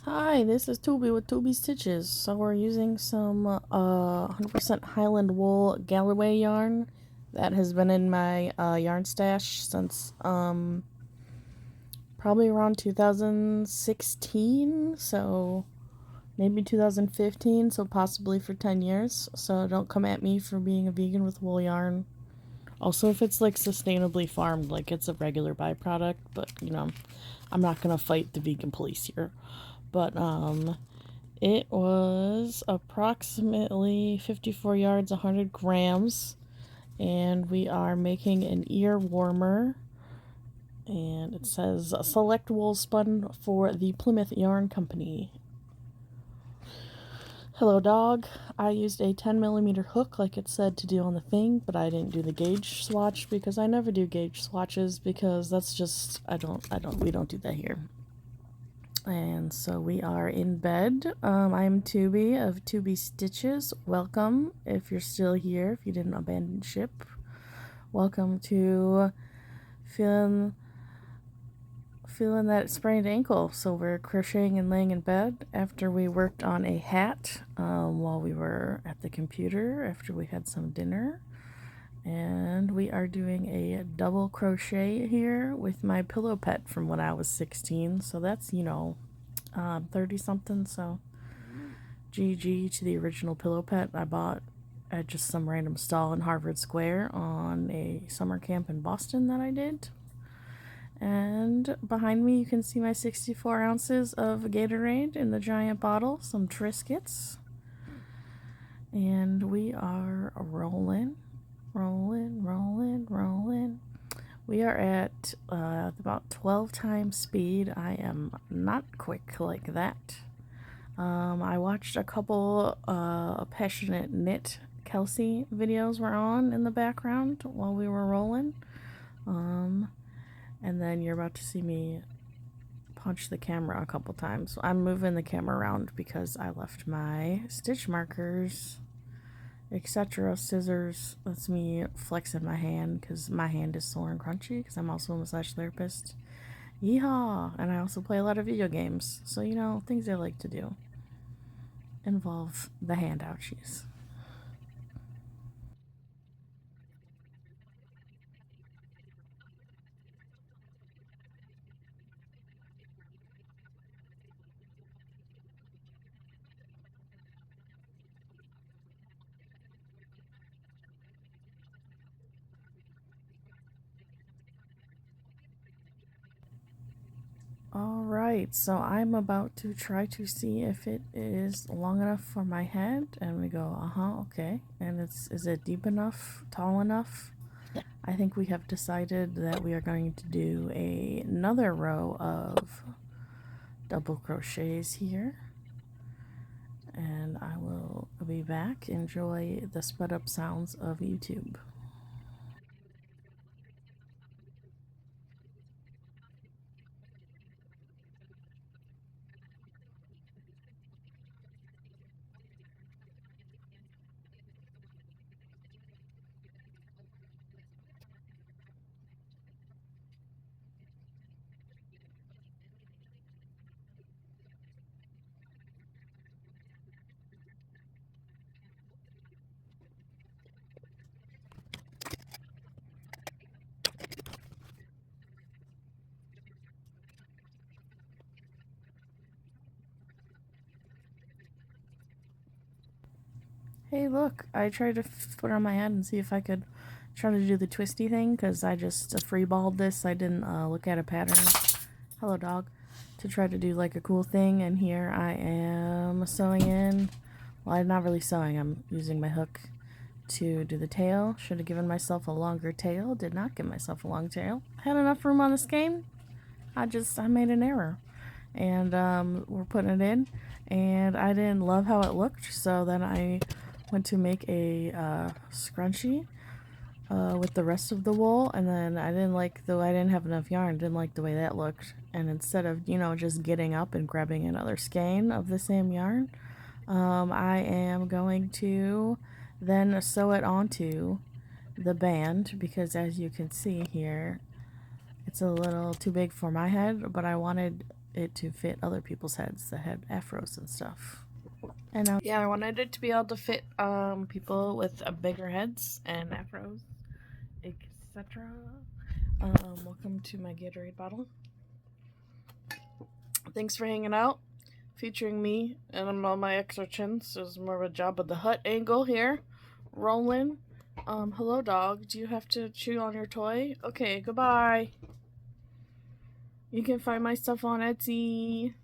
Hi, this is Tubey with TubeyStitches. So we're using some 100% Highland wool Galloway yarn that has been in my yarn stash since probably around 2016, so maybe 2015, so possibly for 10 years. So don't come at me for being a vegan with wool yarn. Also, if it's like sustainably farmed, like it's a regular byproduct, but I'm not gonna fight the vegan police here. But it was approximately 54 yards, 100 grams, and we are making an ear warmer. And it says select wool spun for the Plymouth Yarn Company. Hello, dog. I used a 10mm hook like it said to do on the thing, but I didn't do the gauge swatch because I never do gauge swatches because that's just, we don't do that here. And so we are in bed. I'm Tubey of TubeyStitches. Welcome if you're still here, if you didn't abandon ship. Welcome to feeling that sprained ankle. So we're crocheting and laying in bed after we worked on a hat while we were at the computer after we had some dinner. And we are doing a double crochet here with my pillow pet from when I was 16. So that's, 30 something. So GG to the original pillow pet I bought at just some random stall in Harvard Square on a summer camp in Boston that I did. And behind me you can see my 64 ounces of Gatorade in the giant bottle, some Triscuits. And we are rolling. We are at about 12 times speed. I am not quick like that. I watched a couple passionate knit Kelsey videos were on in the background while we were rolling. And then you're about to see me punch the camera a couple times. I'm moving the camera around because I left my stitch markers, etc. Scissors. That's me flexing my hand because my hand is sore and crunchy because I'm also a massage therapist. Yeehaw! And I also play a lot of video games. So, things I like to do involve the hand ouchies. Alright, so I'm about to try to see if it is long enough for my head, and we go, okay. And is it deep enough, tall enough? I think we have decided that we are going to do another row of double crochets here. And I will be back. Enjoy the sped up sounds of YouTube. Hey, look, I tried to put it on my head and see if I could try to do the twisty thing because I just freeballed this. I didn't look at a pattern. Hello, dog. To try to do like a cool thing, and here I am sewing in. Well, I'm not really sewing, I'm using my hook to do the tail. Should have given myself a longer tail. Did not give myself a long tail. Had enough room on the skein. I made an error. And we're putting it in, and I didn't love how it looked, so then I went to make a scrunchie with the rest of the wool, and then I didn't have enough yarn, didn't like the way that looked, and instead of just getting up and grabbing another skein of the same yarn, I am going to then sew it onto the band, because as you can see here, it's a little too big for my head, but I wanted it to fit other people's heads that had afros and stuff. And yeah, I wanted it to be able to fit people with bigger heads and afros, etc. Welcome to my Gatorade bottle. Thanks for hanging out, featuring me and all my extra chins. There's more of a Jabba the Hutt angle here. Rolling. Hello dog, do you have to chew on your toy? Okay, goodbye. You can find my stuff on Etsy.